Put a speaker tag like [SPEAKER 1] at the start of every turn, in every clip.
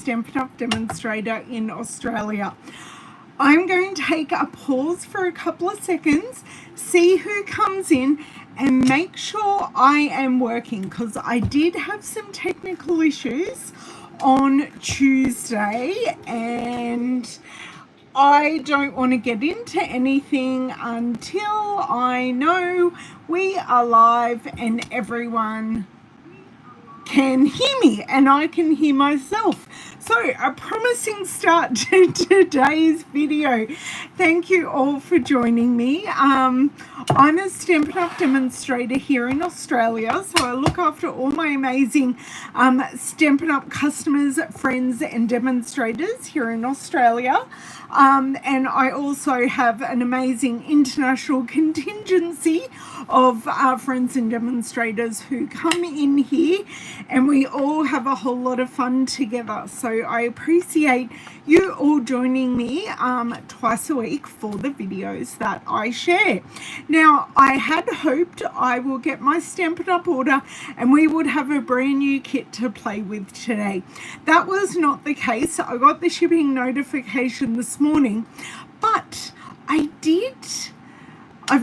[SPEAKER 1] Stampin' Up! Demonstrator in Australia. I'm going to take a pause for a couple of seconds, see who comes in, and make sure I am working, because I did have some technical issues on Tuesday and I don't want to get into anything until I know we are live and everyone can hear me and I can hear myself. So a promising start to today's video. Thank you all for joining me. I'm a Stampin' Up! Demonstrator here in Australia, so I look after all my amazing Stampin' Up! Customers, friends and demonstrators here in Australia. And I also have an amazing international contingency of friends and demonstrators who come in here, and we all have a whole lot of fun together. So I appreciate you all joining me twice a week for the videos that I share. Now, I had hoped I will get my Stampin' Up! Order and we would have a brand new kit to play with today. That was not the case. I got the shipping notification this morning, but I've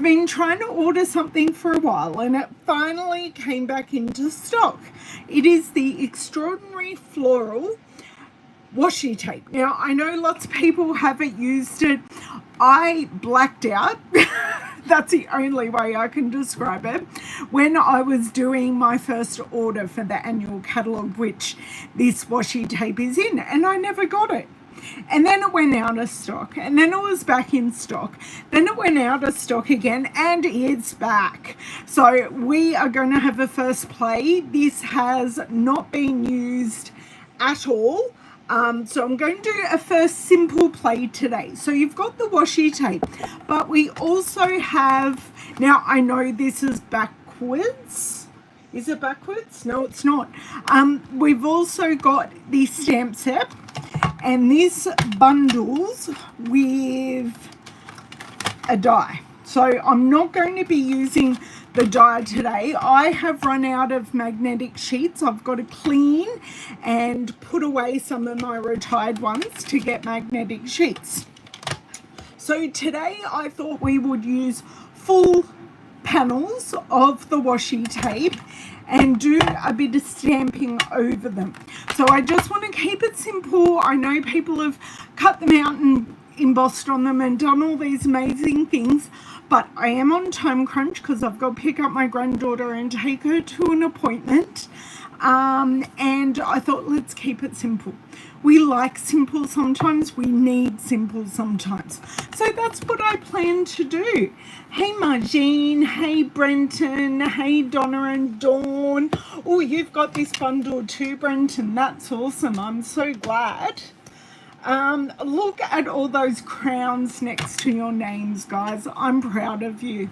[SPEAKER 1] been trying to order something for a while and it finally came back into stock. It is the Extraordinary Floral Washi tape. Now, I know lots of people haven't used it. I blacked out. That's the only way I can describe it. When I was doing my first order for the annual catalogue, which this washi tape is in, and I never got it. And then it went out of stock, and then it was back in stock, then it went out of stock again, and it's back. So we are going to have a first play. This has not been used at all. So I'm going to do a first simple play today. So you've got the washi tape, but we also have, now I know this is backwards. Is it backwards? No, it's not. We've also got the stamp set, and this bundles with a die. So I'm not going to be using the die today. I have run out of magnetic sheets. I've got to clean and put away some of my retired ones to get magnetic sheets. So today I thought we would use full panels of the washi tape and do a bit of stamping over them. So I just want to keep it simple. I know people have cut them out and embossed on them and done all these amazing things, but I am on time crunch because I've got to pick up my granddaughter and take her to an appointment. And I thought, let's keep it simple. We like simple sometimes, we need simple sometimes. So that's what I plan to do. Hey Margene, hey Brenton, hey Donna and Dawn. Oh, you've got this bundle too, Brenton. That's awesome. I'm so glad. Look at all those crowns next to your names, guys. I'm proud of you.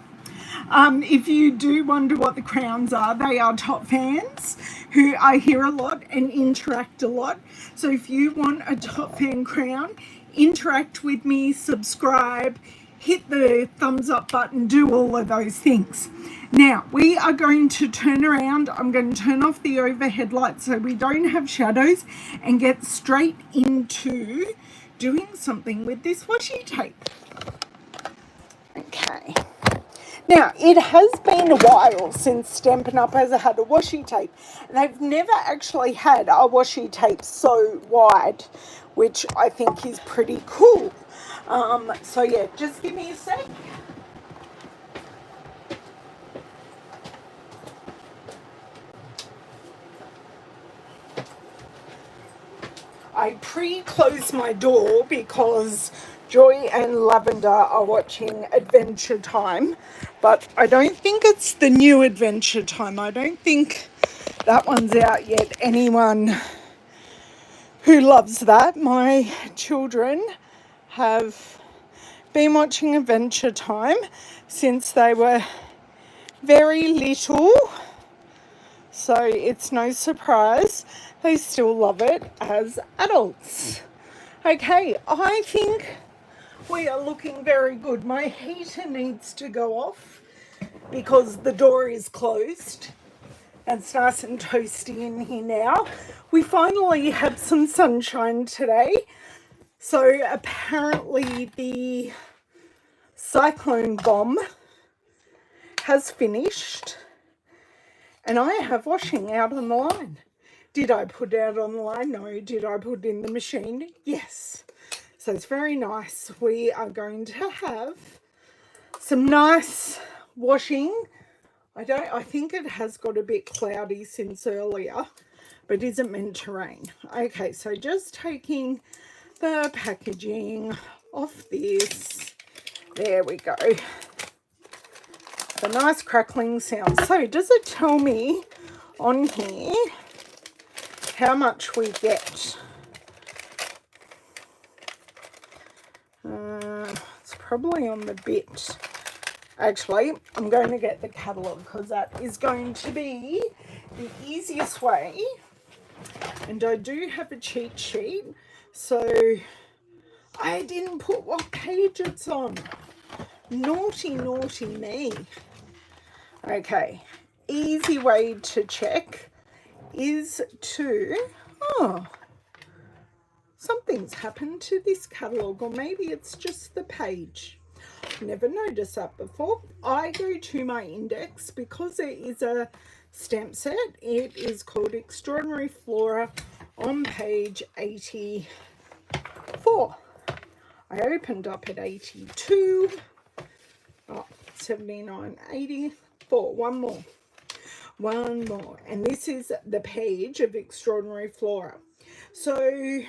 [SPEAKER 1] If you do wonder what the crowns are, they are top fans who I hear a lot and interact a lot. So if you want a top fan crown, interact with me, subscribe, hit the thumbs up button, do all of those things. Now, we are going to turn around. I'm going to turn off the overhead light so we don't have shadows and get straight into doing something with this washi tape. Okay. Now, it has been a while since Stampin' Up! Has had a washi tape. And they've never actually had a washi tape so wide, which I think is pretty cool. So yeah, just give me a sec. I pre-closed my door because Joy and Lavender are watching Adventure Time, but I don't think it's the new Adventure Time. I don't think that one's out yet. Anyone who loves that, my children have been watching Adventure Time since they were very little, so it's no surprise they still love it as adults. Okay, I think we are looking very good. My heater needs to go off because the door is closed It's nice and toasty in here now. We finally have some sunshine today. So apparently the cyclone bomb has finished and I have washing out on the line. Did I put it out on the line? No. Did I put it in the machine? Yes. So it's very nice. We are going to have some nice washing. I think it has got a bit cloudy since earlier, but isn't meant to rain. Okay, so just taking the packaging off this. There we go. The nice crackling sound. So does it tell me on here how much we get? It's probably on the bit. Actually, I'm going to get the catalogue because that is going to be the easiest way. And I do have a cheat sheet, so I didn't put what page it's on. Naughty, naughty me. Okay, easy way to check is to, something's happened to this catalogue, or maybe it's just the page. Never noticed that before. I go to my index because it is a stamp set. It is called Extraordinary Flora on page 84. I opened up at 82. 79, 84. One more. And this is the page of Extraordinary Flora. So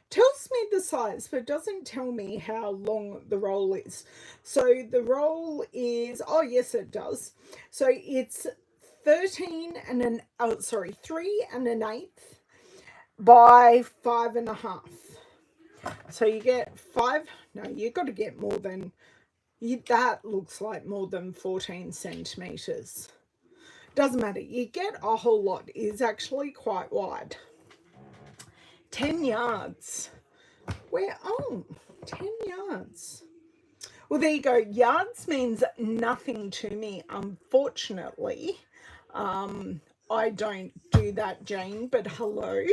[SPEAKER 1] tells me the size, but doesn't tell me how long the roll is. So the roll is, oh yes it does. So it's 3 and an eighth by 5.5. So you get 5, no, you've got to get more than, that looks like more than 14 centimeters. Doesn't matter, you get a whole lot. It is actually quite wide. 10 yards. Where? Oh, 10 yards. Well, there you go. Yards means nothing to me, unfortunately. I don't do that, Jane, but hello.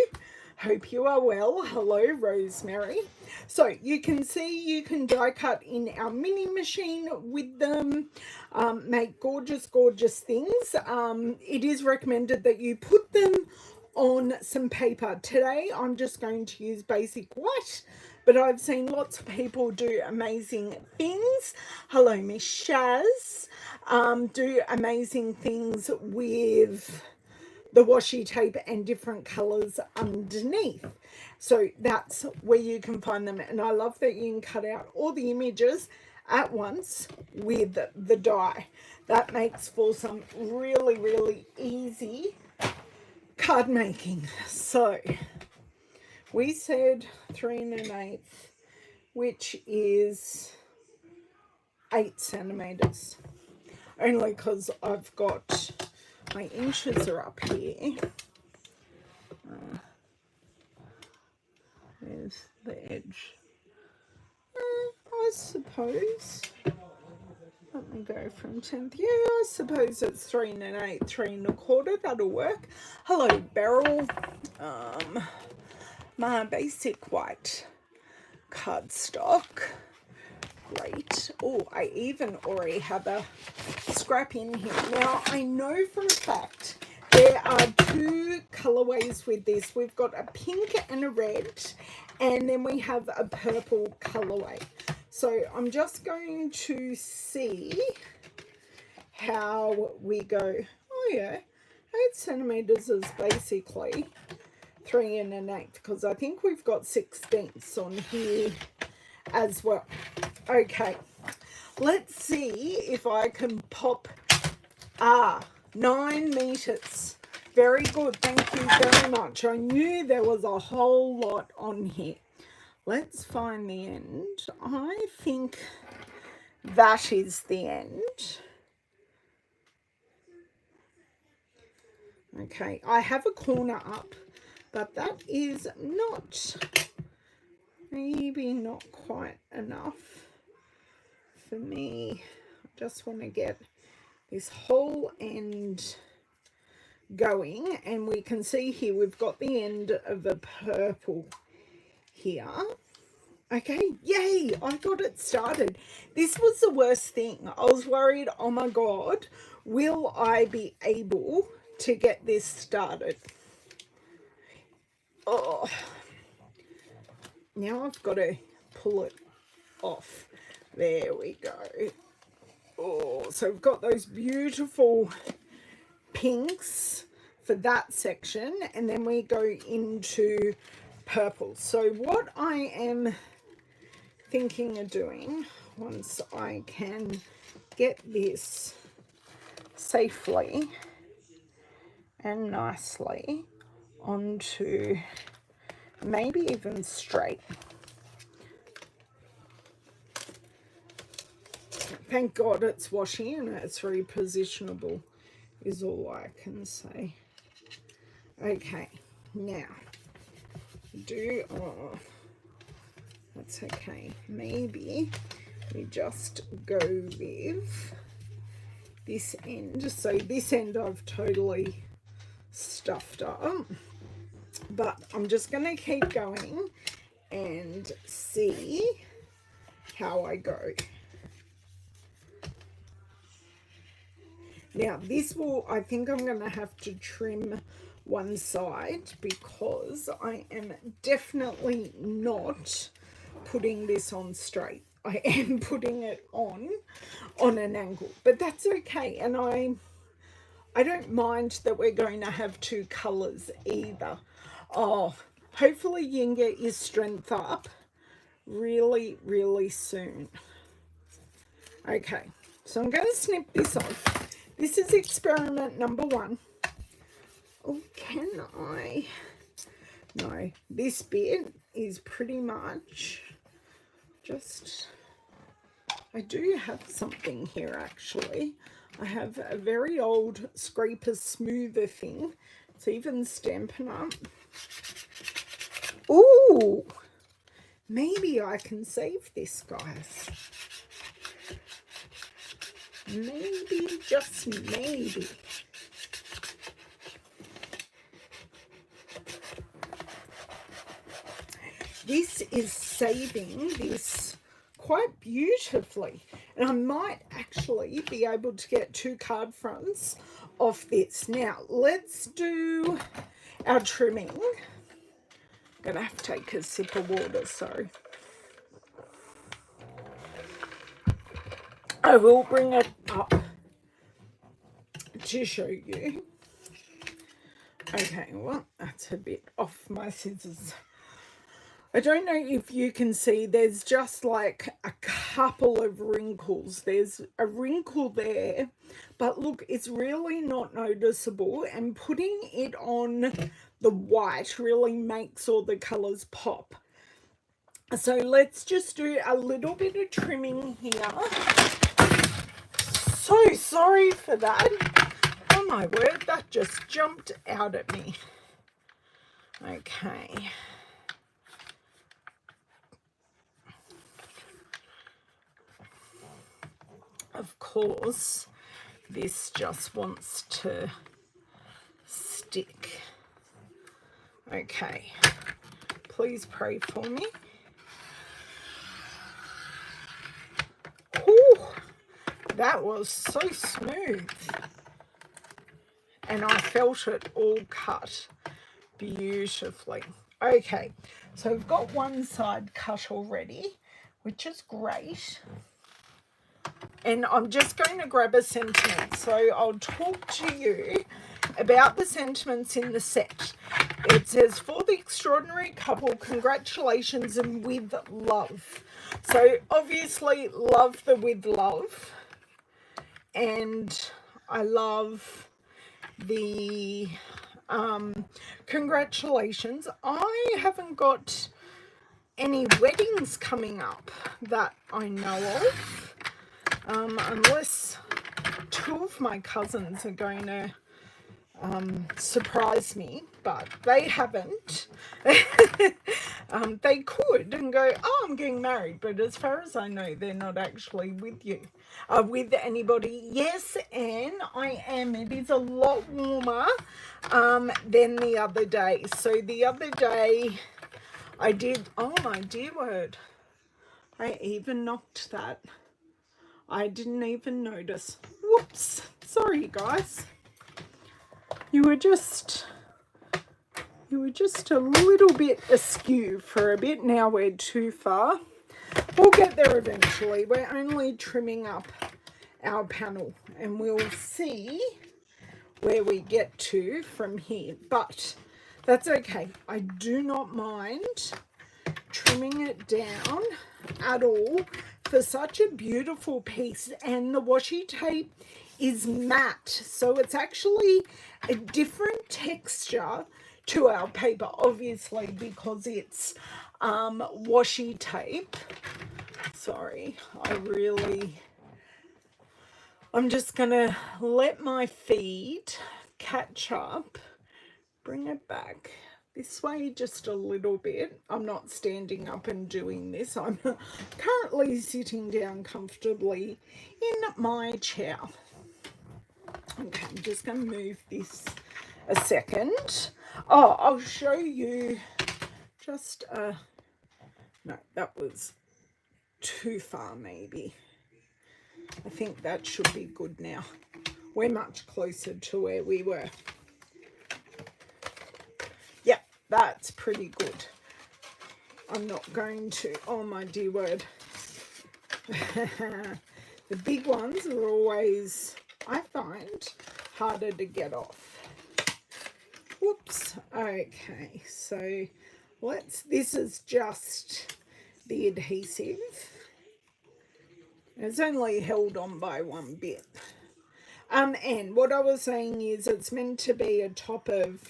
[SPEAKER 1] Hope you are well. Hello, Rosemary. So you can see you can die cut in our mini machine with them, make gorgeous, gorgeous things. It is recommended that you put them on some paper. Today I'm just going to use basic white, but I've seen lots of people do amazing things. Hello, Miss Shaz. Do amazing things with the washi tape and different colors underneath. So that's where you can find them. And I love that you can cut out all the images at once with the die. That makes for some really, really easy card making. So we said 3 1/8, which is 8 centimeters. Only because I've got my inches are up here. There's the edge. I suppose. Let me go from 10th. Yeah, I suppose it's 3 1/8, 3 1/4. That'll work. Hello, Beryl. My basic white cardstock. Great. Oh, I even already have a scrap in here. Now, I know for a fact there are 2 colorways with this. We've got a pink and a red, and then we have a purple colorway. So I'm just going to see how we go. Oh yeah, 8 centimeters is basically 3 1/8, because I think we've got 16ths on here as well. Okay, let's see if I can pop 9 meters. Very good, thank you very much. I knew there was a whole lot on here. Let's find the end. I think that is the end. Okay, I have a corner up, but that is not, maybe not quite enough for me. I just want to get this whole end going, and we can see here we've got the end of a purple here. Okay, yay, I got it started. This was the worst thing. I was worried, oh my God, will I be able to get this started? Oh, now I've got to pull it off. There we go. Oh, so we've got those beautiful pinks for that section, and then we go into purple. So what I am thinking of doing, once I can get this safely and nicely onto, maybe even straight. Thank God it's washi and it's repositionable is all I can say. Okay, now that's okay. Maybe we just go with this end. So this end I've totally stuffed up, but I'm just going to keep going and see how I go. Now this will, I think I'm going to have to trim one side because I am definitely not putting this on straight. I am putting it on an angle, but that's okay. And I don't mind that we're going to have two colors either. Oh, hopefully you can get your strength up really, really soon. Okay, so I'm going to snip this off. This is experiment number 1. Oh, can I? No, this bit is pretty much just, I do have something here actually. I have a very old scraper smoother thing. It's even Stampin' up. Ooh, maybe I can save this, guys. Maybe, just maybe. This is saving this quite beautifully. And I might actually be able to get 2 card fronts off this. Now, let's do our trimming. I'm going to have to take a sip of water, sorry. I will bring it up to show you. Okay, well, that's a bit off my scissors. I don't know if you can see, there's just like a couple of wrinkles. There's a wrinkle there, but look, it's really not noticeable, and putting it on the white really makes all the colors pop. So let's just do a little bit of trimming here. So sorry for that. Oh my word, that just jumped out at me. Okay. Of course, this just wants to stick. Okay. Please pray for me. Ooh, that was so smooth. And I felt it all cut beautifully. Okay, so we've got one side cut already, which is great. And I'm just going to grab a sentiment. So I'll talk to you about the sentiments in the set. It says, for the extraordinary couple, congratulations and with love. So obviously love the with love. And I love the congratulations. I haven't got any weddings coming up that I know of. Unless 2 of my cousins are going to surprise me, but they haven't. They could and go, oh, I'm getting married, but as far as I know, they're not actually with you, with anybody. Yes, Anne, I am. It is a lot warmer than the other day. So the other day I did, oh my dear word, I even knocked that. I didn't even notice. Whoops. Sorry, guys. You were just a little bit askew for a bit. Now we're too far. We'll get there eventually. We're only trimming up our panel and we'll see where we get to from here. But that's okay. I do not mind trimming it down at all for such a beautiful piece. And the washi tape is matte, so it's actually a different texture to our paper, obviously, because it's washi tape. Sorry, I'm just gonna let my feet catch up, bring it back this way just a little bit. I'm not standing up and doing this. I'm currently sitting down comfortably in my chair. Okay, I'm just going to move this a second. Oh, I'll show you just no, that was too far maybe. I think that should be good now. We're much closer to where we were. Yep, that's pretty good. I'm not going to, oh my dear word. The big ones are always, I find, harder to get off. Whoops. Okay, so this is just the adhesive. It's only held on by one bit. And what I was saying is it's meant to be a top of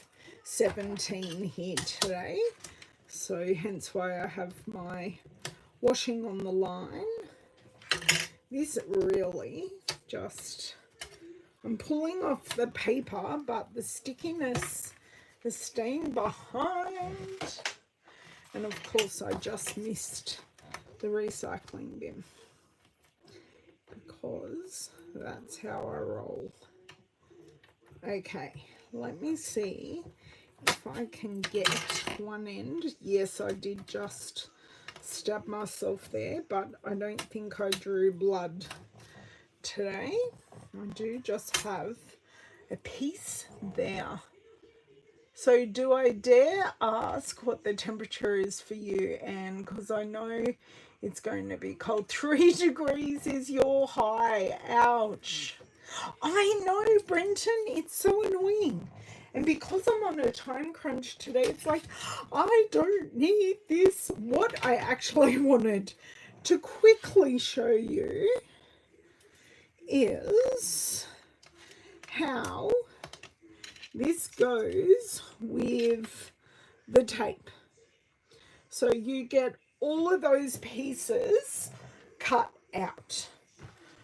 [SPEAKER 1] 17 here today. So hence why I have my washing on the line. This really just, I'm pulling off the paper, but the stickiness is staying behind. And of course I just missed the recycling bin, because that's how I roll. Okay, let me see if I can get one end. Yes, I did just stab myself there, but I don't think I drew blood today. I do just have a piece there. So do I dare ask what the temperature is for you, Anne? Because I know it's going to be cold. 3 degrees is your high. Ouch. I know, Brenton. It's so annoying. And because I'm on a time crunch today, it's like, I don't need this. What I actually wanted to quickly show you is how this goes with the tape. So you get all of those pieces cut out.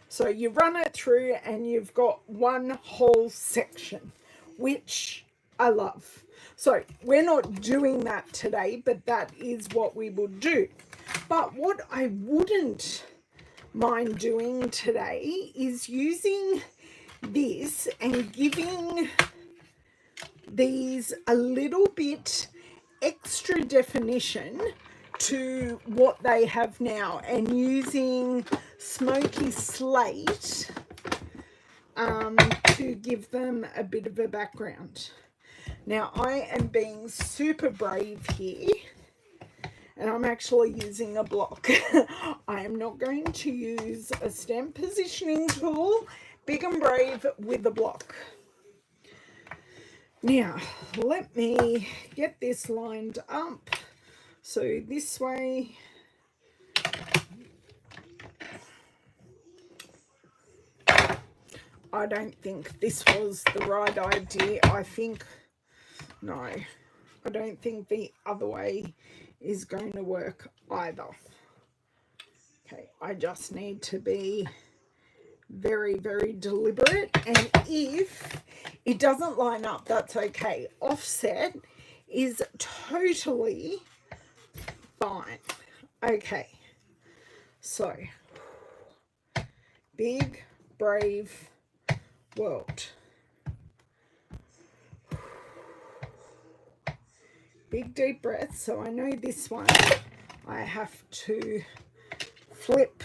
[SPEAKER 1] So you run it through and you've got one whole section, which I love. So we're not doing that today, but that is what we will do. But what I wouldn't mind doing today is using this and giving these a little bit extra definition to what they have now, and using smoky slate to give them a bit of a background. Now I am being super brave here, and I'm actually using a block. I am not going to use a stamp positioning tool. Big and brave with a block. Now, let me get this lined up. So this way, I don't think this was the right idea. No, I don't think the other way is going to work either. Okay, I just need to be very, very deliberate, and if it doesn't line up, that's okay. Offset is totally fine. Okay, so big, brave world. Big deep breath. So I know this one I have to flip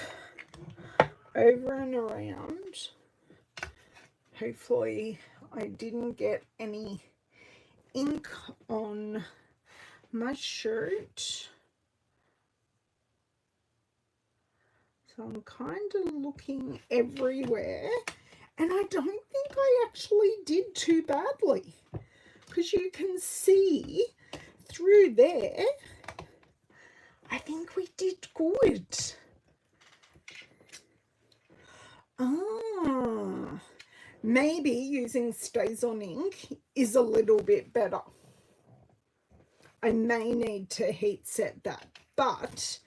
[SPEAKER 1] over and around. Hopefully I didn't get any ink on my shirt. So I'm kind of looking everywhere, and I don't think I actually did too badly, because you can see through there, I think we did good. Maybe using Stays On ink is a little bit better. I may need to heat set that, but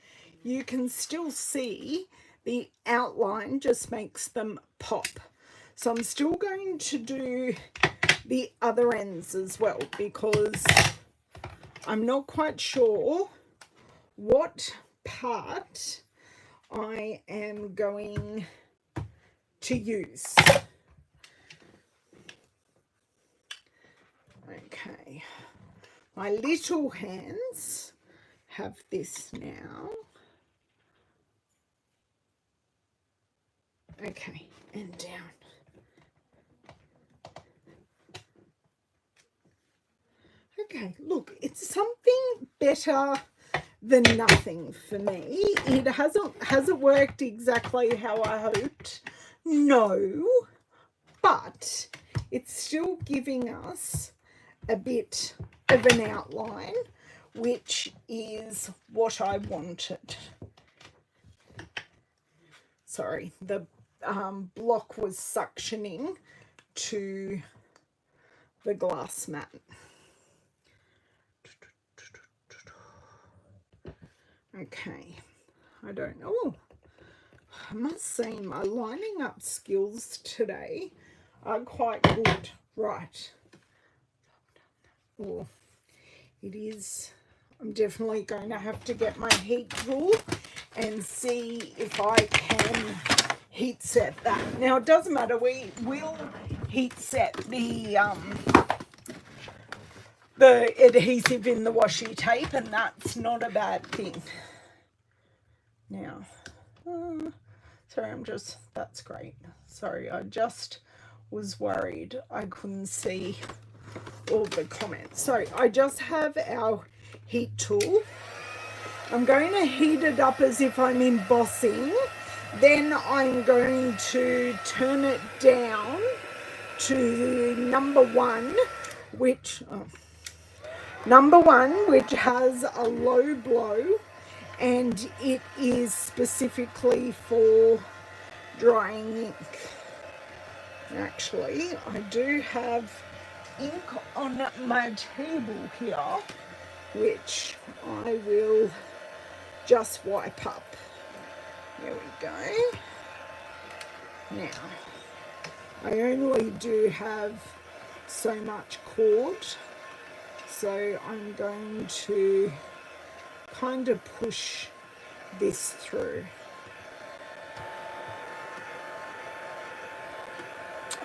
[SPEAKER 1] you can still see the outline just makes them pop. So I'm still going to do the other ends as well, because I'm not quite sure what part I am going to use. Okay, my little hands have this now. Okay, and down. Okay, look, it's something better than nothing for me. It hasn't worked exactly how I hoped. No, but it's still giving us a bit of an outline, which is what I wanted. Sorry, the block was suctioning to the glass mat. Okay, I don't know. I must say my lining up skills today are quite good. Right. Oh, it is. I'm definitely going to have to get my heat tool and see if I can heat set that. Now, it doesn't matter. We will heat set the adhesive in the washi tape, and that's not a bad thing. Now, sorry, that's great. Sorry, I just was worried I couldn't see all the comments. So I just have our heat tool. I'm going to heat it up as if I'm embossing. Then I'm going to turn it down to number one, which has a low blow, and it is specifically for drying ink. Actually, I do have ink on my table here, which I will just wipe up. There we go. Now, I only do have so much cord, so I'm going to kind of push this through.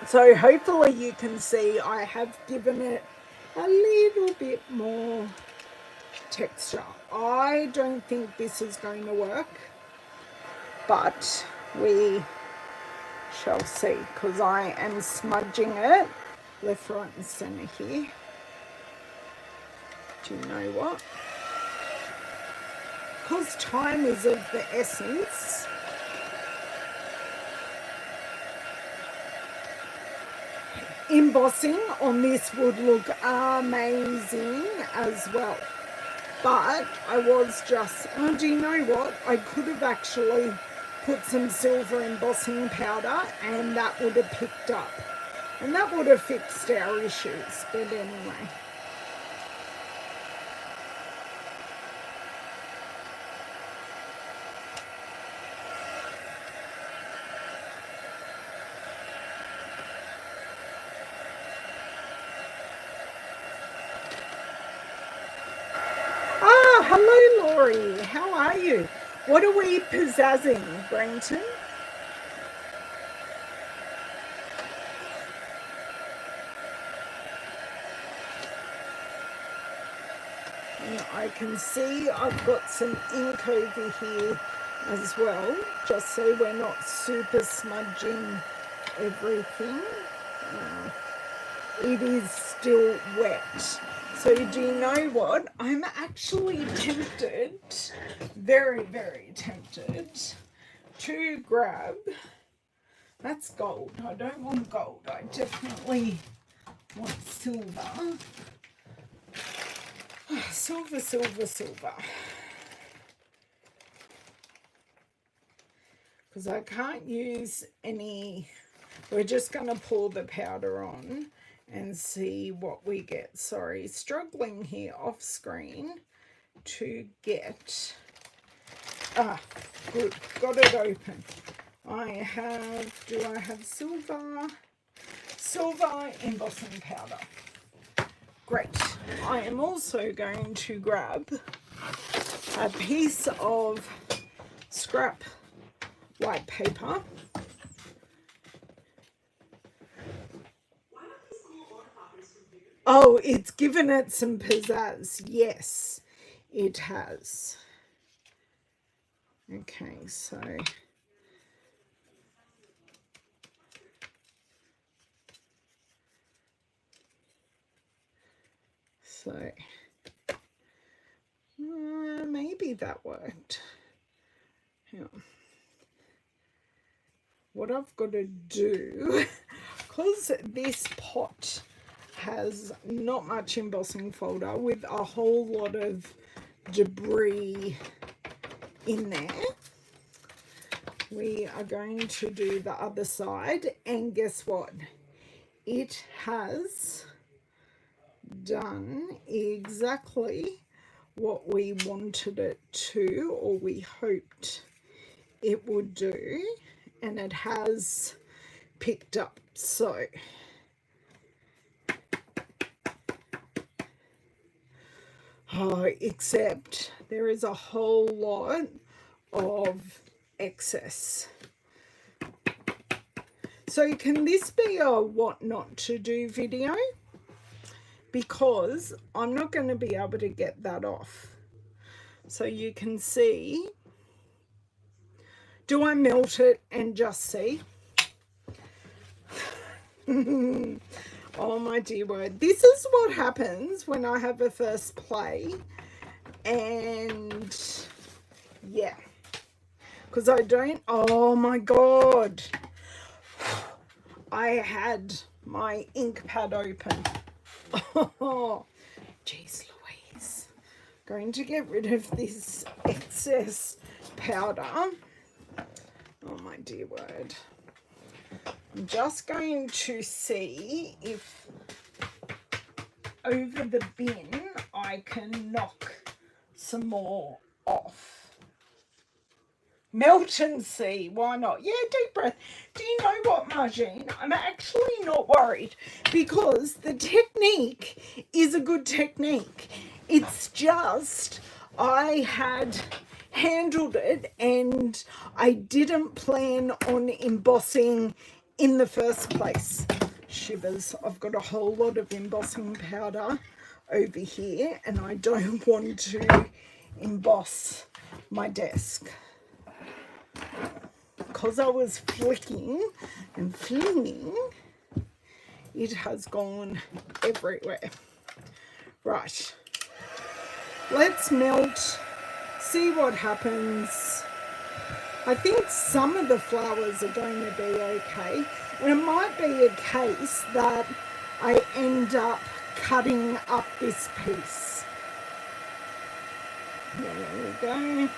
[SPEAKER 1] So hopefully you can see I have given it a little bit more texture. I don't think this is going to work, but we shall see, because I am smudging it left, right and centre here. Do you know what? Because time is of the essence, embossing on this would look amazing as well. But I was just, oh, do you know what? I could have actually put some silver embossing powder and that would have picked up. And that would have fixed our issues. But anyway. Hello Valerie, how are you? What are we pizzazzing, Brenton? And I can see I've got some ink over here as well, just so we're not super smudging everything. It is still wet. So do you know what? I'm actually tempted, very, very tempted, to grab, that's gold. I don't want gold. I definitely want silver. Silver, silver, silver. Because I can't use any, we're just going to pour the powder on and see what we get. Sorry, struggling here off screen to get, good, got it open. Do I have silver? Silver embossing powder. Great. I am also going to grab a piece of scrap white paper. Oh, it's given it some pizzazz. Yes, it has. Okay, so maybe that worked. Yeah. What I've got to do, because this pot has not much embossing folder with a whole lot of debris in there, we are going to do the other side, and guess what? It has done exactly what we wanted it to, or we hoped it would do, and it has picked up. So except there is a whole lot of excess. So can this be a what not to do video? Because I'm not going to be able to get that off. So you can see, do I melt it and just see? Oh my dear word. This is what happens when I have a first play. And yeah, because I don't, oh my God. I had my ink pad open. Oh, geez Louise. Going to get rid of this excess powder. Oh my dear word. I'm just going to see if over the bin I can knock some more off. Melt and see, why not? Yeah, deep breath. Do you know what, Margine? I'm actually not worried because the technique is a good technique. It's just I had handled it and I didn't plan on embossing in the first place. Shivers, I've got a whole lot of embossing powder over here and I don't want to emboss my desk. Because I was flicking and flinging, it has gone everywhere. Right, let's melt, see what happens. I think some of the flowers are going to be okay, and it might be a case that I end up cutting up this piece. There we go.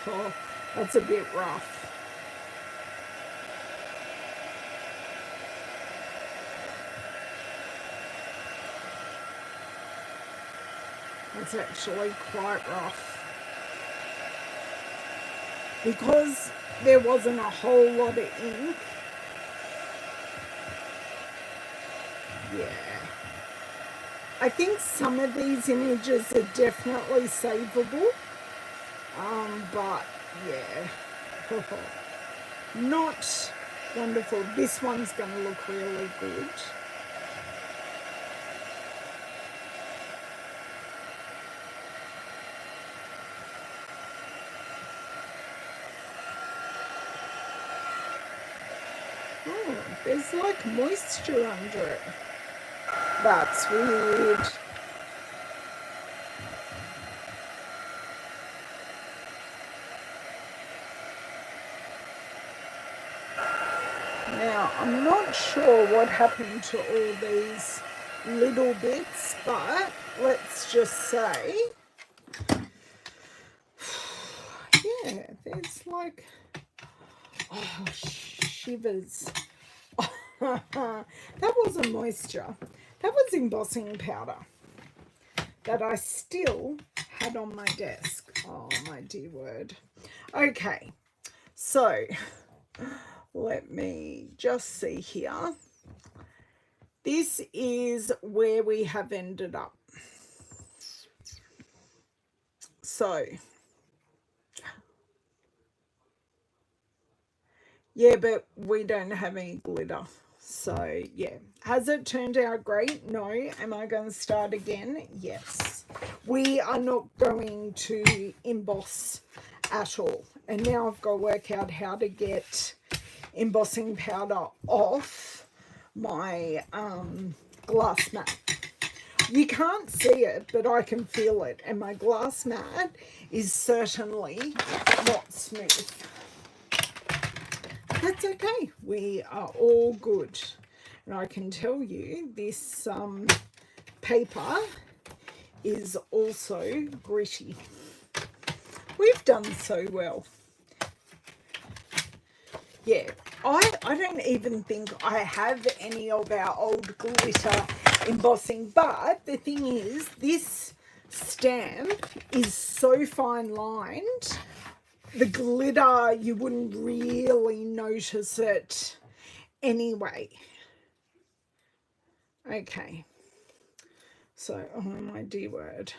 [SPEAKER 1] Oh, that's a bit rough. It's actually quite rough because there wasn't a whole lot of ink. Yeah, I think some of these images are definitely savable. But yeah, not wonderful. This one's going to look really good. Oh, there's like moisture under it. That's weird. Now, I'm not sure what happened to all these little bits, but let's just say, yeah, there's like, oh, shivers. That wasn't moisture. That was embossing powder that I still had on my desk. Oh, my dear word. Okay, so let me just see here. This is where we have ended up. So, yeah, but we don't have any glitter. So, yeah. Has it turned out great? No. Am I going to start again? Yes. We are not going to emboss at all. And now I've got to work out how to get embossing powder off my glass mat. You can't see it, but I can feel it. And my glass mat is certainly not smooth. That's okay. We are all good. And I can tell you this paper is also gritty. We've done so well. Yeah, I don't even think I have any of our old glitter embossing, but the thing is, this stamp is so fine lined, the glitter, you wouldn't really notice it anyway. Okay, so, oh my dear word.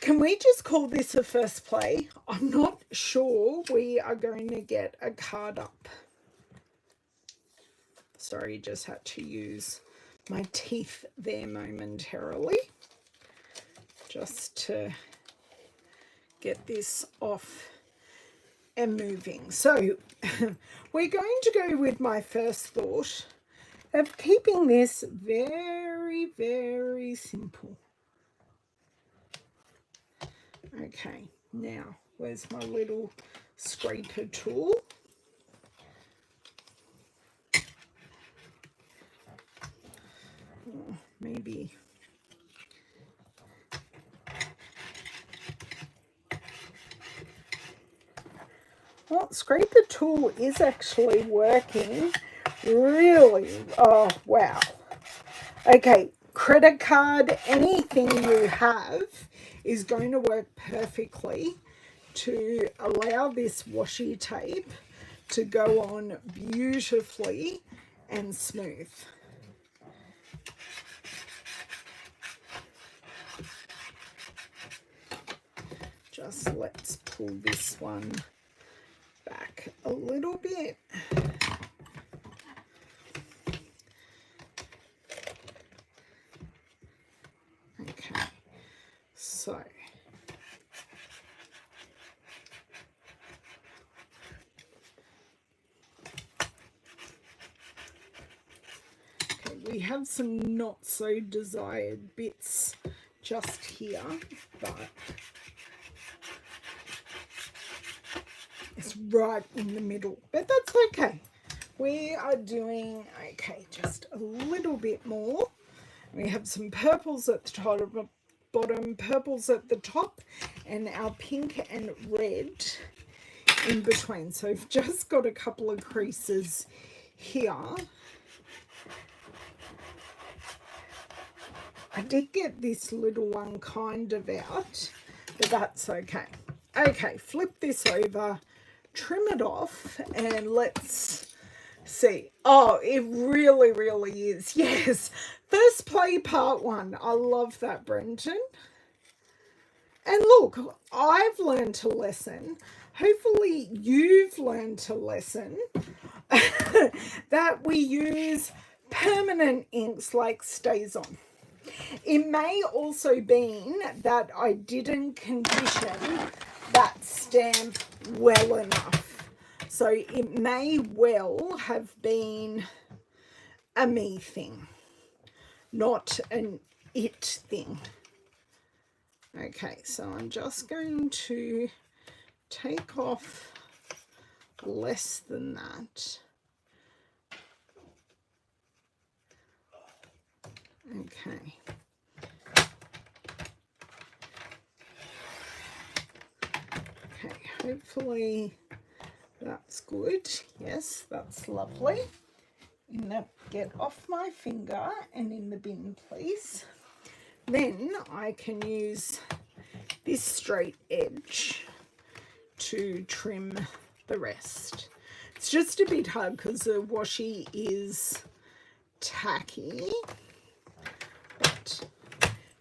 [SPEAKER 1] Can we just call this a first play? I'm not sure we are going to get a card up. Sorry, just had to use my teeth there momentarily just to get this off and moving. So we're going to go with my first thought of keeping this very, very simple. Okay, now where's my little scraper tool? Oh, maybe. Well, scraper tool is actually working really. Oh, wow. Okay, credit card, anything you have is going to work perfectly to allow this washi tape to go on beautifully and smooth. Just let's pull this one back a little bit. Okay, so okay, we have some not so desired bits just here, but it's right in the middle, but that's okay. We are doing okay, just a little bit more. We have some purples at the top, bottom, purples at the top, and our pink and red in between. So I've just got a couple of creases here. I did get this little one kind of out, but that's okay. Okay, flip this over, trim it off, and let's see. Oh, it really, really is. Yes, first play part one. I love that, Brenton. And look, I've learned a lesson. Hopefully you've learned a lesson that we use permanent inks like StazOn. It may also been that I didn't condition that stamp well enough. So it may well have been a me thing, not an it thing. Okay, so I'm just going to take off less than that. Okay. Okay, hopefully that's good. Yes, that's lovely. Get off my finger and in the bin, please. Then I can use this straight edge to trim the rest. It's just a bit hard because the washi is tacky. But,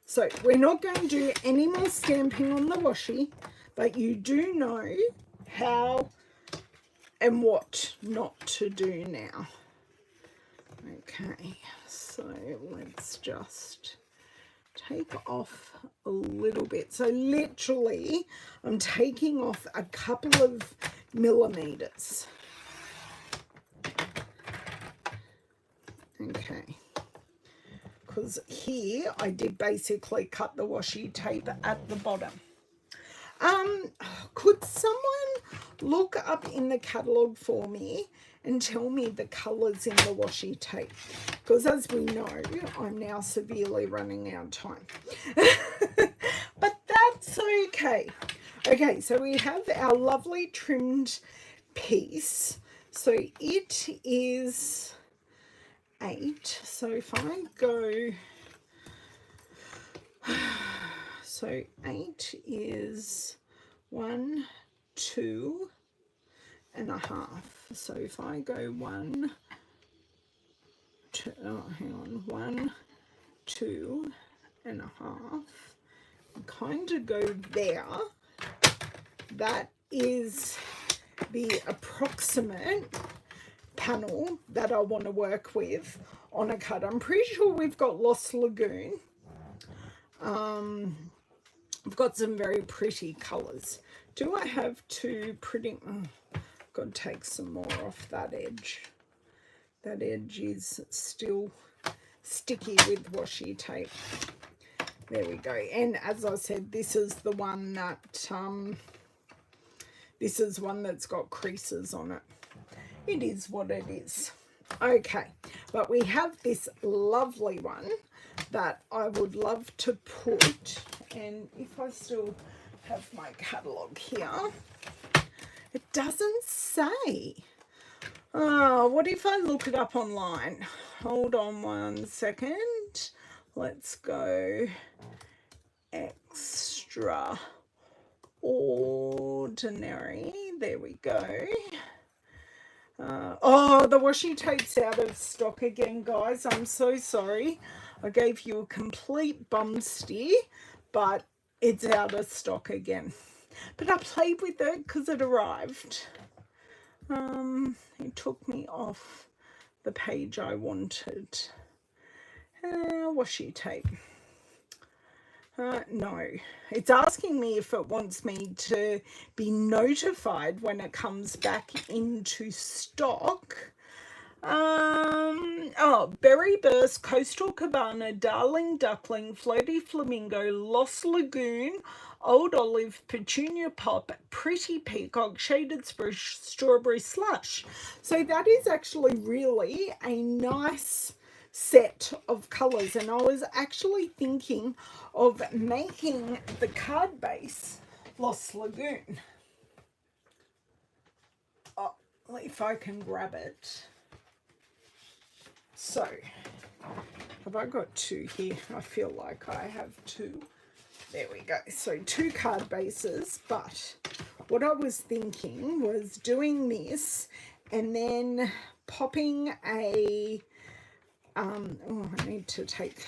[SPEAKER 1] so we're not going to do any more stamping on the washi, but you do know how and what not to do now. Okay, so let's just take off a little bit. So literally I'm taking off a couple of millimeters. Okay, because here I did basically cut the washi tape at the bottom. Could someone look up in the catalogue for me and tell me the colours in the washi tape? Because as we know, I'm now severely running out of time. But that's okay. Okay, so we have our lovely trimmed piece. So it is 8. So if I go... So 8 is 1, 2 and a half. So if I go 1, 2, oh, hang on, 1, 2 and a half, and kind of go there. That is the approximate panel that I want to work with on a cut. I'm pretty sure we've got Lost Lagoon. I've got some very pretty colours. Do I have two pretty... Oh, I've got to take some more off that edge. That edge is still sticky with washi tape. There we go. And as I said, this is the one that... this is one that's got creases on it. It is what it is. Okay, but we have this lovely one that I would love to put, and if I still have my catalogue here, it doesn't say. Oh, what if I look it up online? Hold on one second. Let's go extraordinary. There we go. Oh, the washi tape's out of stock again, guys. I'm so sorry. I gave you a complete bum steer, but it's out of stock again. But I played with it because it arrived. It took me off the page I wanted. Washi tape. No, it's asking me if it wants me to be notified when it comes back into stock. Oh, Berry Burst, Coastal Cabana, Darling Duckling, Floaty Flamingo, Lost Lagoon, Old Olive, Petunia Pop, Pretty Peacock, Shaded Spruce, Strawberry Slush. So that is actually really a nice set of colours, and I was actually thinking of making the card base Lost Lagoon. Oh, if I can grab it. So, have I got two here? I feel like I have two. There we go. So 2 card bases, but what I was thinking was doing this and then popping a oh, I need to take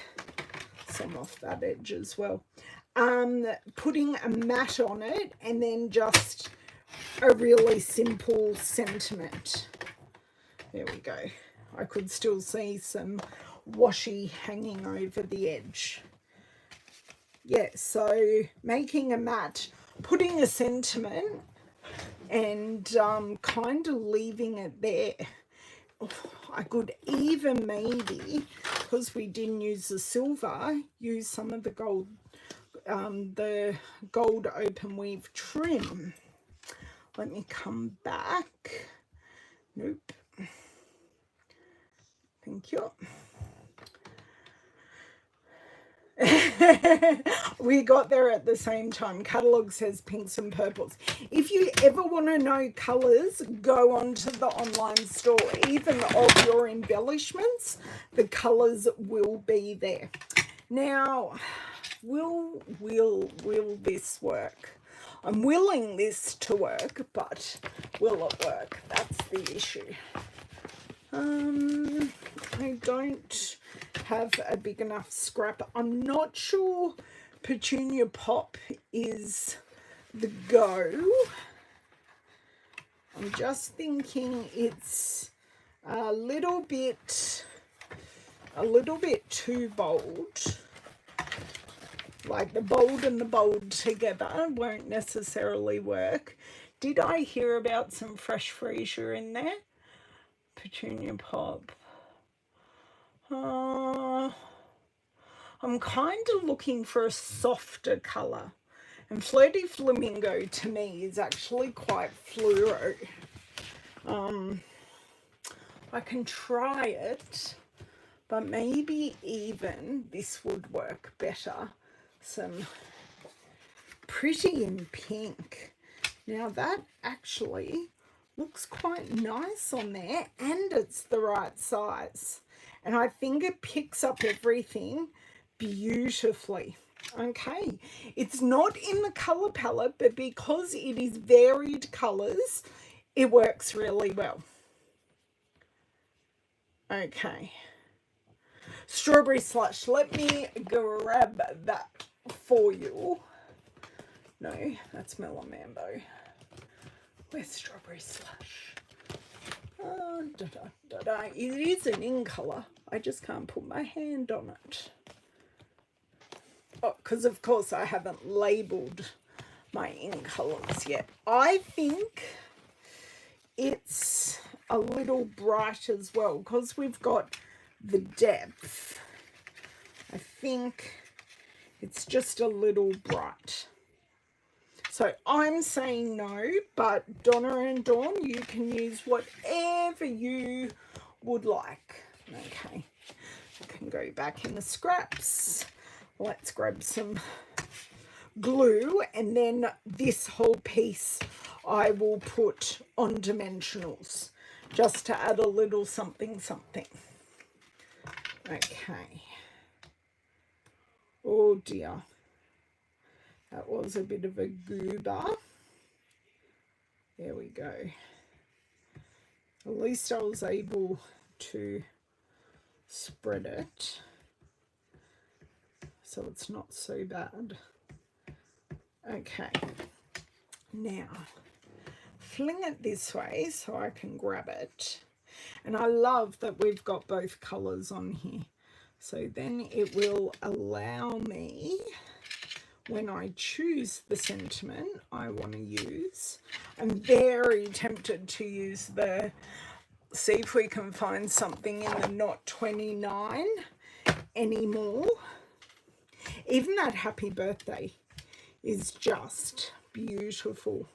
[SPEAKER 1] some off that edge as well. putting a mat on it, and then just a really simple sentiment. There we go. I could still see some washi hanging over the edge. Yeah, so making a mat, putting a sentiment, and kind of leaving it there. Oh, I could even maybe, because we didn't use the silver, use some of the gold open weave trim. Let me come back. Nope. Thank you. We got there at the same time. Catalogue says pinks and purples. If you ever want to know colours, go onto the online store. Even of your embellishments, the colours will be there. Now, will this work? I'm willing this to work, but will it work? That's the issue. I don't have a big enough scrap. I'm not sure Petunia Pop is the go. I'm just thinking it's a little bit too bold. Like the bold and the bold together won't necessarily work. Did I hear about some fresh freesia in there? Petunia Pop. I'm kind of looking for a softer colour. And Flirty Flamingo to me is actually quite fluoro. I can try it, but maybe even this would work better. Some Pretty in Pink. Now that actually looks quite nice on there, and it's the right size. And I think it picks up everything beautifully. Okay, it's not in the colour palette, but because it is varied colours, it works really well. Okay. Strawberry Slush. Let me grab that for you. No, that's Melon Mambo. Where's Strawberry Slush? It is an in colour. I just can't put my hand on it. Oh, because of course I haven't labelled my in colours yet. I think it's a little bright as well because we've got the depth. I think it's just a little bright. So I'm saying no, but Donna and Dawn, you can use whatever you would like. Okay, I can go back in the scraps. Let's grab some glue, and then this whole piece I will put on dimensionals just to add a little something something. Okay. Oh dear. That was a bit of a goober. There we go. At least I was able to spread it so it's not so bad. Okay. Now, fling it this way so I can grab it. And I love that we've got both colours on here. So then it will allow me, when I choose the sentiment I want to use, I'm very tempted to use the, see if we can find something in the Not 29 anymore. Even that Happy Birthday is just beautiful.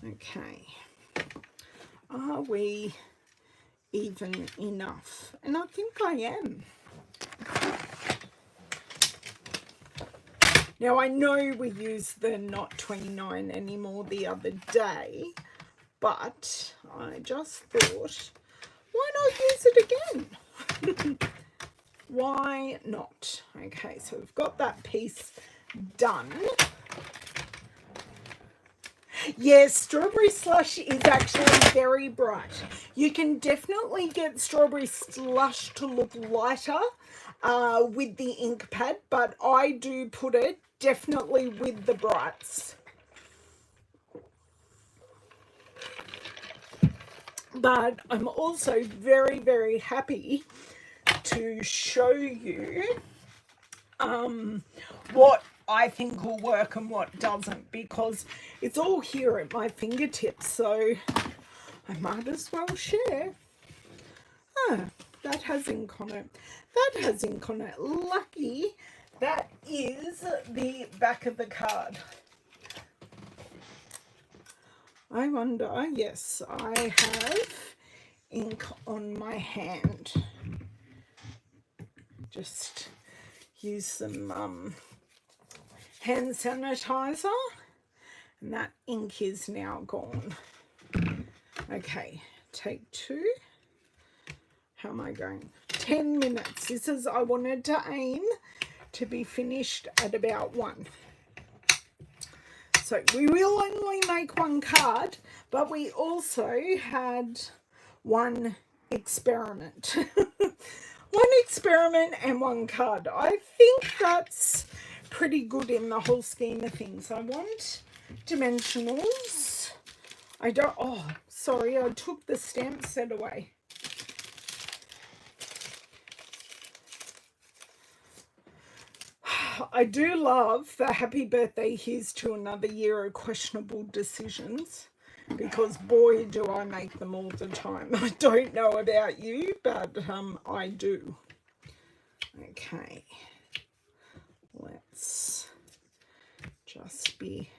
[SPEAKER 1] Okay. Are we even enough? And I think I am. Now, I know we used the Not 29 anymore the other day, but I just thought, why not use it again? Why not? Okay, so we've got that piece done. Yes, Strawberry Slush is actually very bright. You can definitely get Strawberry Slush to look lighter with the ink pad, but I do put it definitely with the brights. But I'm also very, very happy to show you what I think will work and what doesn't, because it's all here at my fingertips, so I might as well share. Ah, that has ink on it. That has ink on it. Lucky, that is the back of the card. I wonder, yes, I have ink on my hand. Just use some hand sanitizer, and that ink is now gone. Okay, take 2. How am I going? 10 minutes. This is, I wanted to aim to be finished at about 1. So we will only make 1 card, but we also had 1 experiment. 1 experiment and 1 card. I think that's pretty good in the whole scheme of things. I want dimensionals. I don't, oh, sorry, I took the stamp set away. I do love the happy birthday, here's to another year of questionable decisions, because boy do I make them all the time. I don't know about you, but I do. Okay, let's just be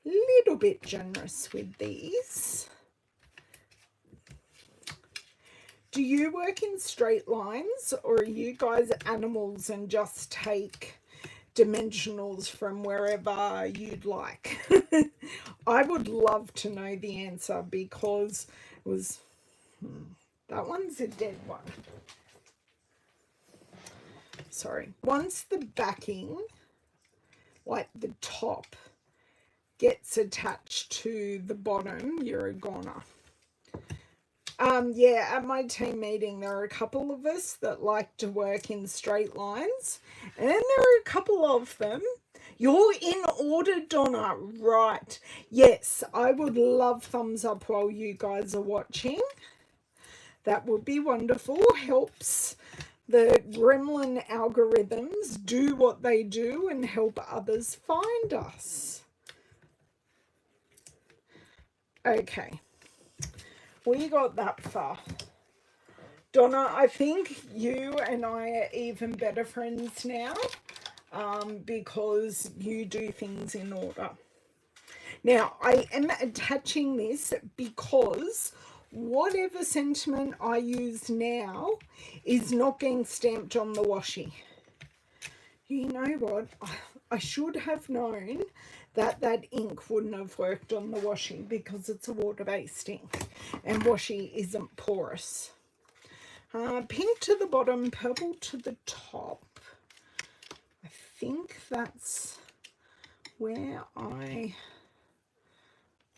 [SPEAKER 1] a little bit generous with these. Do you work in straight lines, or are you guys animals and just take dimensionals from wherever you'd like? I would love to know the answer, because it was that one's a dead one. Sorry. Once the backing, like the top, gets attached to the bottom, you're a goner. Yeah, at my team meeting, there are a couple of us that like to work in straight lines, and then there are a couple of them. You're in order, Donna. Right. Yes, I would love thumbs up while you guys are watching. That would be wonderful. Helps the gremlin algorithms do what they do and help others find us. Okay. We got that far. Donna, I think you and I are even better friends now, because you do things in order. Now, I am attaching this because whatever sentiment I use now is not getting stamped on the washi. You know what? I should have known that that ink wouldn't have worked on the washi, because it's a water-based ink and washi isn't porous. Pink to the bottom, purple to the top. I think that's where I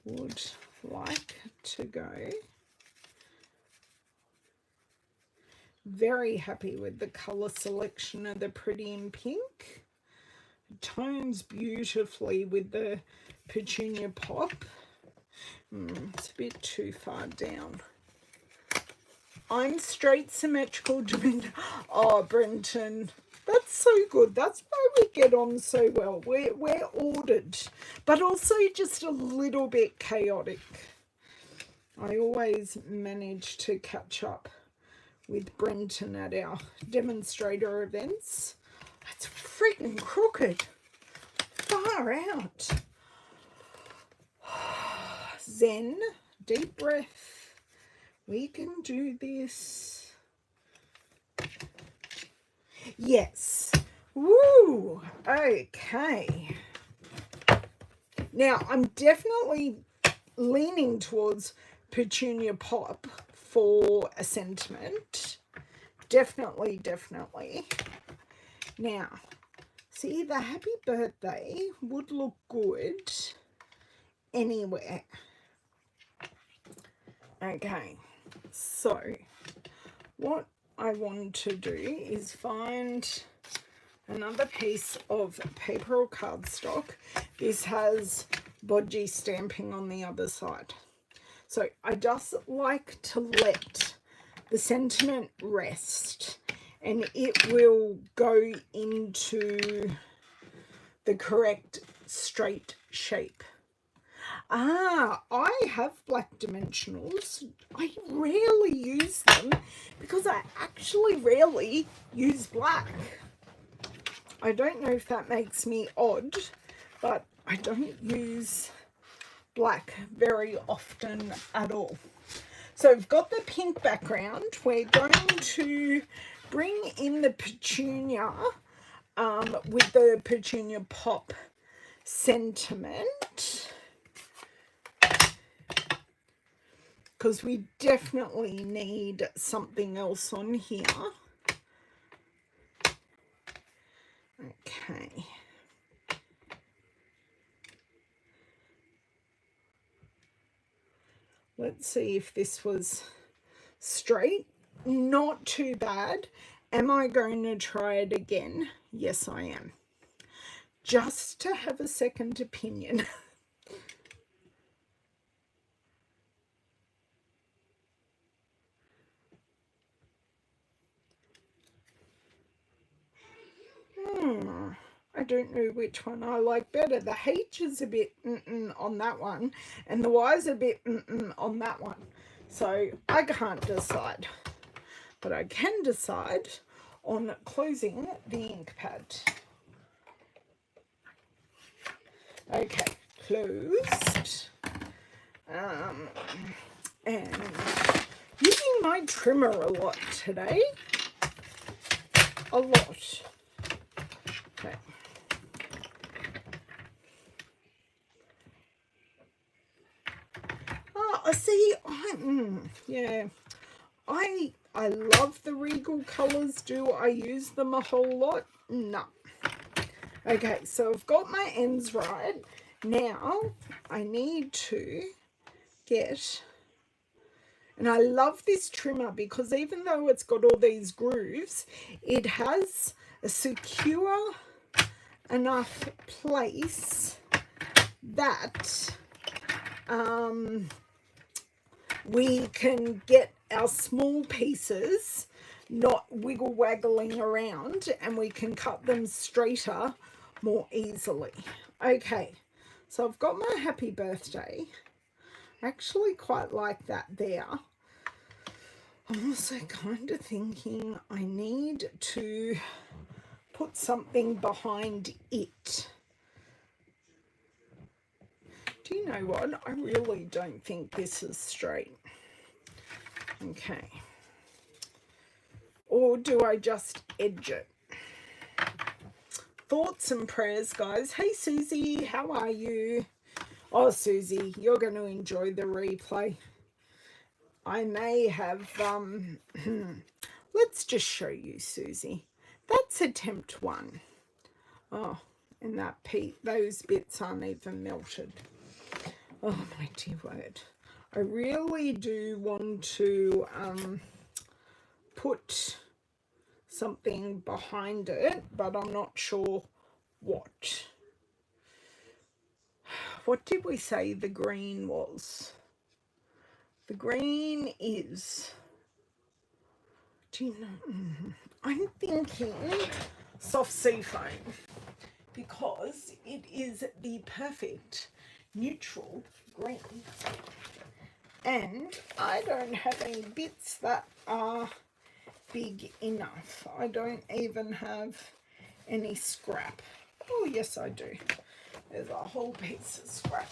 [SPEAKER 1] would like to go. Very happy with the color selection of the pretty in pink. It tones beautifully with the petunia pop. It's a bit too far down. I'm straight symmetrical dimension. Oh, Brenton, that's so good. That's why we get on so well. We're ordered, but also just a little bit chaotic. I always manage to catch up with Brenton at our demonstrator events. That's freaking crooked. Far out. Zen, deep breath. We can do this. Yes. Woo. Okay. Now, I'm definitely leaning towards petunia pop for a sentiment. Definitely, definitely. Now, see, the happy birthday would look good anywhere. Okay, so what I want to do is find another piece of paper or cardstock. This has bodgy stamping on the other side. So I just like to let the sentiment rest, and it will go into the correct straight shape. I have black dimensionals. I rarely use them because I actually rarely use black. I don't know if that makes me odd, but I don't use black very often at all. So we've got the pink background. We're going to bring in the petunia with the petunia pop sentiment, because we definitely need something else on here. Okay. Let's see if this was straight. Not too bad. Am I going to try it again? Yes, I am. Just to have a second opinion. I don't know which one I like better. The H is a bit on that one, and the Y is a bit on that one. So I can't decide. But I can decide on closing the ink pad. Okay, closed. And using my trimmer a lot today. A lot. Okay. Oh, see, I love the Regal colours. Do I use them a whole lot? No. Okay, so I've got my ends right. Now I need to get, and I love this trimmer because even though it's got all these grooves, it has a secure enough place that we can get our small pieces not wiggle waggling around, and we can cut them straighter more easily. Okay, so I've got my happy birthday. I actually quite like that there. I'm also kind of thinking I need to put something behind it. Do you know what? I really don't think this is straight. Okay. Or do I just edge it? Thoughts and prayers, guys. Hey, Susie, how are you? Oh, Susie, you're going to enjoy the replay. I may have, let's just show you, Susie. That's attempt 1. Oh, and that those bits aren't even melted. Oh, my dear word. I really do want to put something behind it, but I'm not sure what. What did we say the green was? The green is, do you know, I'm thinking soft sea foam, because it is the perfect neutral green. And I don't have any bits that are big enough. I don't even have any scrap. Oh, yes, I do. There's a whole piece of scrap.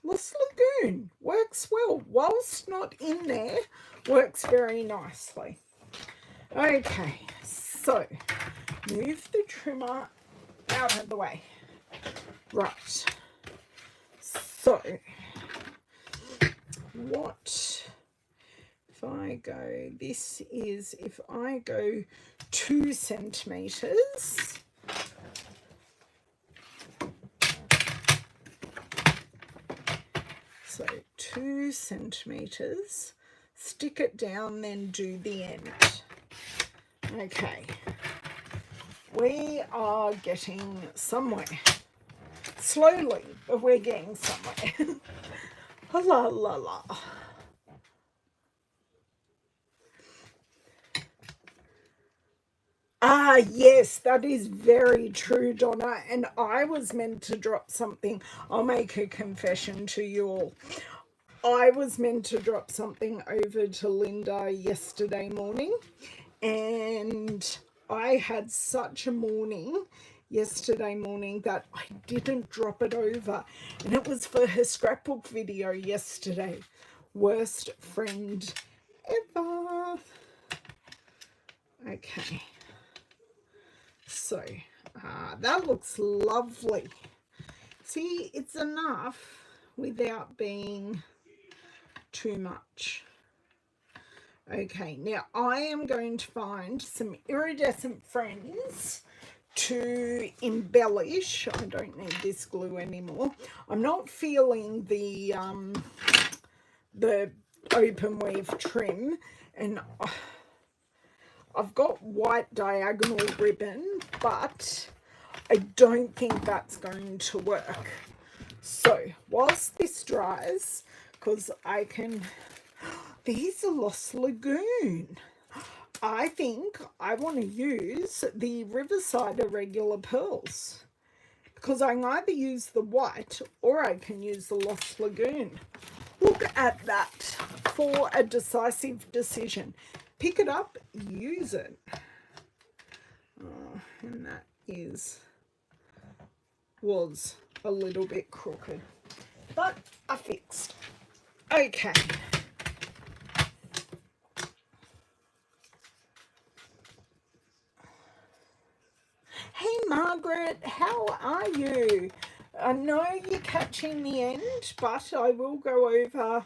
[SPEAKER 1] This lagoon works well. Whilst not in there, works very nicely. Okay, so move the trimmer out of the way. Right. So, what if I go, this is, if I go 2 centimeters, so 2 centimeters, stick it down, then do the end. Okay, we are getting somewhere. Slowly, but we're getting somewhere. La la la. Ah, yes, that is very true, Donna. And I was meant to drop something. I'll make a confession to you all. I was meant to drop something over to Linda yesterday morning, and I had such a morning yesterday morning that I didn't drop it over. And it was for her scrapbook video yesterday. Worst friend ever. Okay. So, that looks lovely. See, it's enough without being too much. Okay, now I am going to find some iridescent friends to embellish. I don't need this glue anymore. I'm not feeling the open weave trim, and I've got white diagonal ribbon, but I don't think that's going to work. So whilst this dries, because I can, these are Lost Lagoon. I think I want to use the Riverside Irregular Pearls, because I can either use the white or I can use the Lost Lagoon. Look at that for a decisive decision. Pick it up, use it. Oh, and that was a little bit crooked, but I fixed. Okay. Hey Margaret, how are you? I know you're catching the end, but I will go over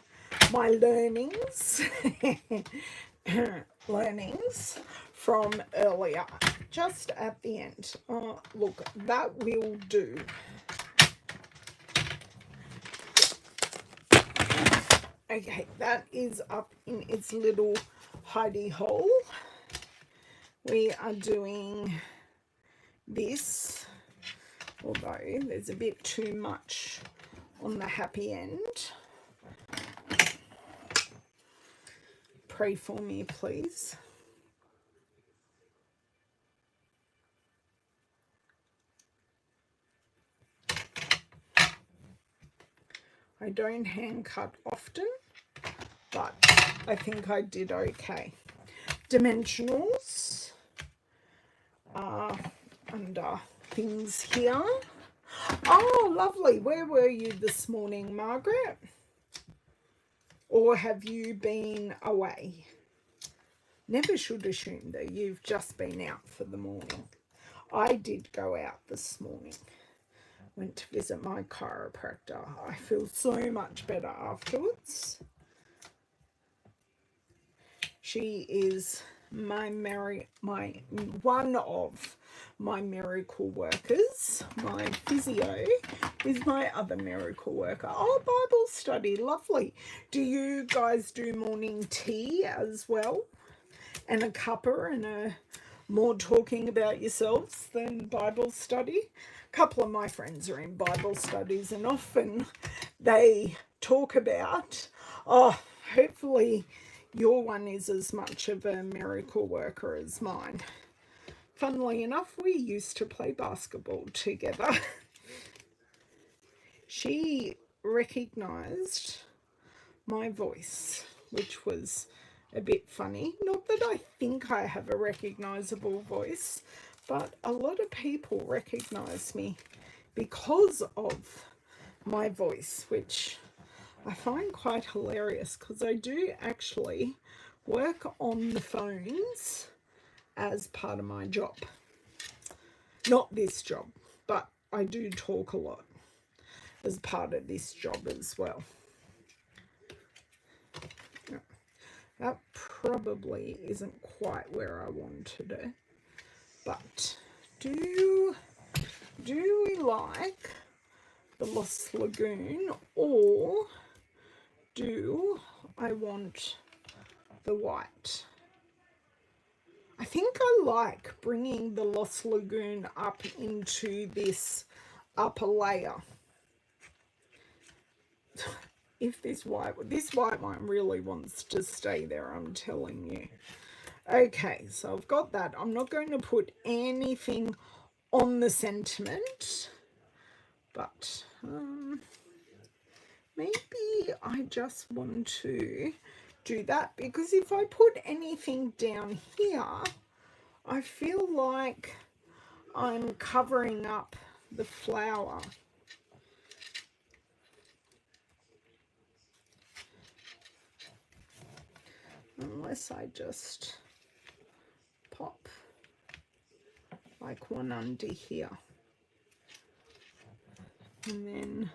[SPEAKER 1] my learnings from earlier, just at the end. Oh, look, that will do. Okay, that is up in its little hidey hole. We are doing this, although there's a bit too much on the happy end. Pray for me, please. I don't hand cut often, but I think I did okay. Dimensionals are under things here. Oh, lovely. Where were you this morning, Margaret? Or have you been away? Never should assume that you've just been out for the morning. I did go out this morning. Went to visit my chiropractor. I feel so much better afterwards. She is one of my miracle workers. My physio is my other miracle worker. Oh, Bible study, lovely. Do you guys do morning tea as well? And a cuppa and a more talking about yourselves than Bible study? A couple of my friends are in Bible studies, and often they talk about, oh, hopefully your one is as much of a miracle worker as mine. Funnily enough, we used to play basketball together. She recognised my voice, which was a bit funny. Not that I think I have a recognisable voice, but a lot of people recognise me because of my voice, which I find quite hilarious, because I do actually work on the phones as part of my job. Not this job, but I do talk a lot as part of this job as well. That probably isn't quite where I wanted it, but do we like the Lost Lagoon, or do I want the white? I think I like bringing the Lost Lagoon up into this upper layer. If this white one really wants to stay there, I'm telling you. Okay, so I've got that. I'm not going to put anything on the sentiment, but maybe I just want to do that, because if I put anything down here, I feel like I'm covering up the flower. Unless I just pop like one under here. And then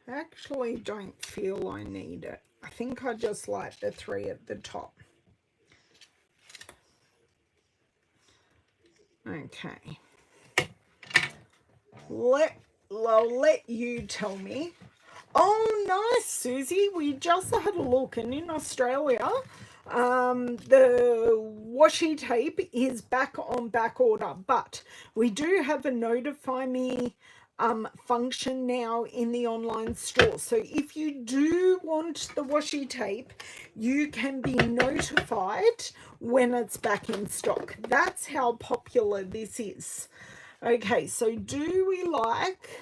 [SPEAKER 1] I actually don't feel I need it. I think I just like the 3 at the top. Okay. I'll let you tell me. Oh, nice, Susie. We just had a look, and in Australia, the washi tape is back on back order, but we do have a notify me function now in the online store. So if you do want the washi tape, you can be notified when it's back in stock. That's how popular this is. Okay, so do we like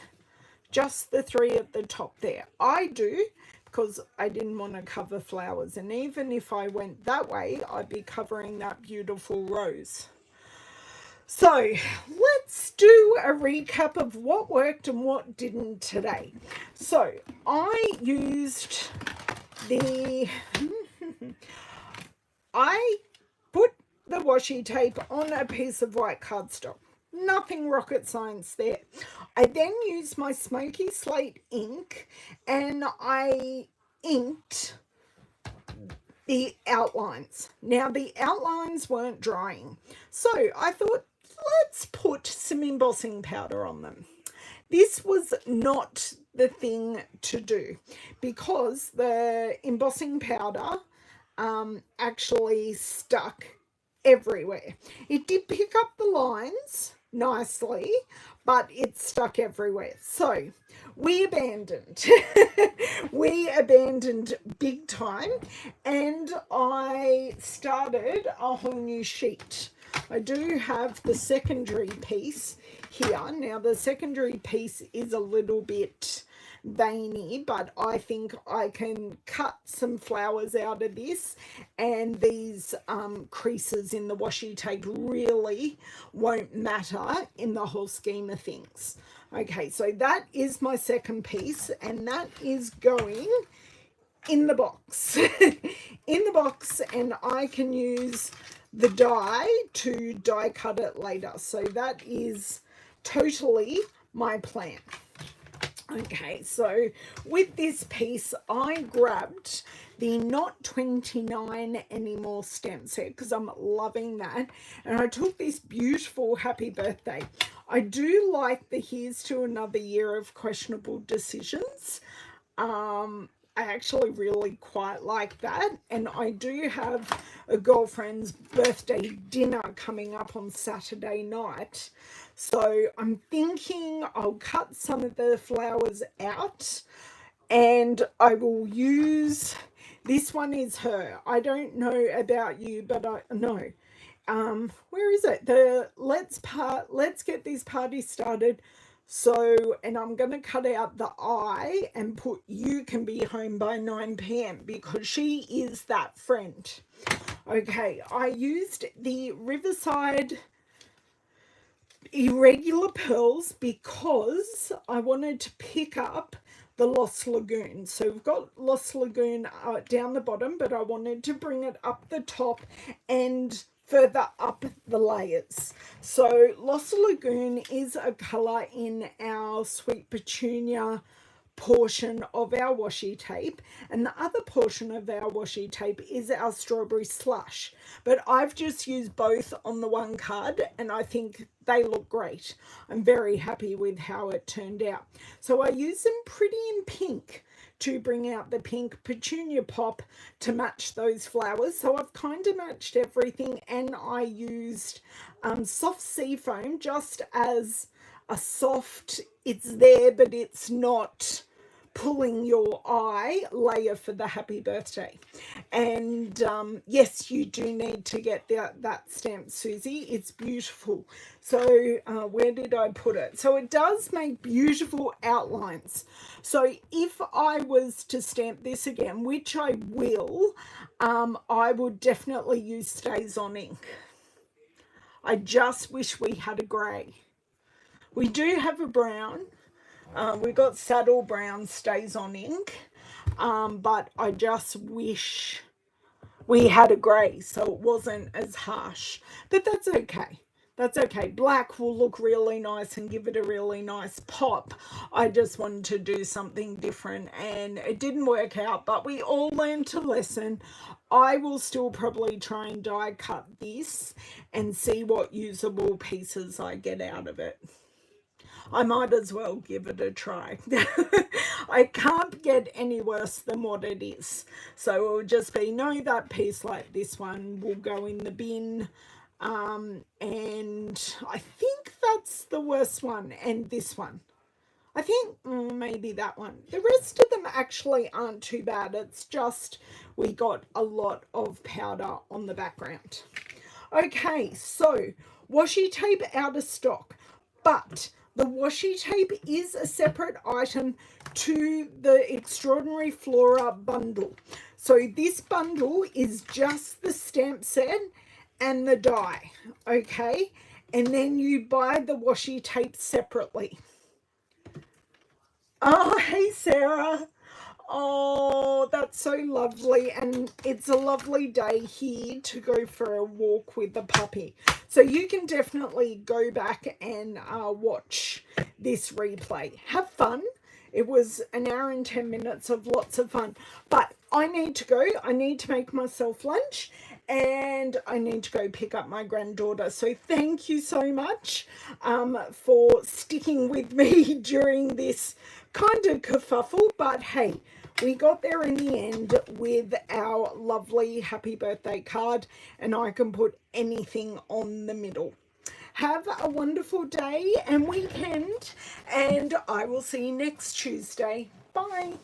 [SPEAKER 1] just the 3 at the top there? I do, because I didn't want to cover flowers, and even if I went that way, I'd be covering that beautiful rose. So let's do a recap of what worked and what didn't today. So I used I put the washi tape on a piece of white cardstock. Nothing rocket science there. I then used my smoky slate ink and I inked the outlines. Now the outlines weren't drying, so I thought, let's put some embossing powder on them. This was not the thing to do, because the embossing powder actually stuck everywhere. It did pick up the lines nicely, but it stuck everywhere. So we abandoned. We abandoned big time, and I started a whole new sheet. I do have the secondary piece here. Now the secondary piece is a little bit veiny, but I think I can cut some flowers out of this, and these creases in the washi tape really won't matter in the whole scheme of things. Okay, so that is my second piece, and that is going in the box. In the box, and I can use the die to die cut it later. So that is totally my plan. Okay, so with this piece, I grabbed the Not 29 Anymore stamp set because I'm loving that. And I took this beautiful Happy Birthday. I do like the Here's to Another Year of Questionable Decisions. I actually really quite like that. And I do have a girlfriend's birthday dinner coming up on Saturday night. So I'm thinking I'll cut some of the flowers out, and I will use, this one is her. I don't know about you, but I know. Where is it? The let's get this party started. So, and I'm going to cut out the I and put you can be home by 9 p.m. because she is that friend. Okay, I used the Riverside Irregular Pearls because I wanted to pick up the Lost Lagoon. So we've got Lost Lagoon down the bottom, but I wanted to bring it up the top and further up the layers. So Lost Lagoon is a colour in our Sweet Petunia portion of our washi tape, and the other portion of our washi tape is our strawberry slush, but I've just used both on the one card and I think they look great. I'm very happy with how it turned out. So I used them pretty in pink to bring out the pink petunia pop to match those flowers. So I've kind of matched everything, and I used soft sea foam just as a soft, it's there but it's not pulling your eye layer for the happy birthday. And yes, you do need to get that stamp, Susie. It's beautiful. So where did I put it? So it does make beautiful outlines. So if I was to stamp this again, which I will, I would definitely use Stays On ink. I just wish we had a grey. We do have a brown. We got Saddle Brown Stays On ink, but I just wish we had a grey so it wasn't as harsh. But that's okay. That's okay. Black will look really nice and give it a really nice pop. I just wanted to do something different, and it didn't work out, but we all learned a lesson. I will still probably try and die cut this and see what usable pieces I get out of it. I might as well give it a try. I can't get any worse than what it is. So it will just be, no, that piece like this one will go in the bin. And I think that's the worst one. And this one. I think maybe that one. The rest of them actually aren't too bad. It's just we got a lot of powder on the background. Okay, so washi tape out of stock. But the washi tape is a separate item to the Extraordinary Flora bundle. So this bundle is just the stamp set and the die, okay? And then you buy the washi tape separately. Oh, hey, Sarah. Oh, that's so lovely, and it's a lovely day here to go for a walk with the puppy. So you can definitely go back and watch this replay. Have fun. It was an hour and 10 minutes of lots of fun, but I need to go. I need to make myself lunch, and I need to go pick up my granddaughter. So thank you so much for sticking with me during this kind of kerfuffle, but hey, we got there in the end with our lovely happy birthday card, and I can put anything on the middle. Have a wonderful day and weekend, and I will see you next Tuesday. Bye.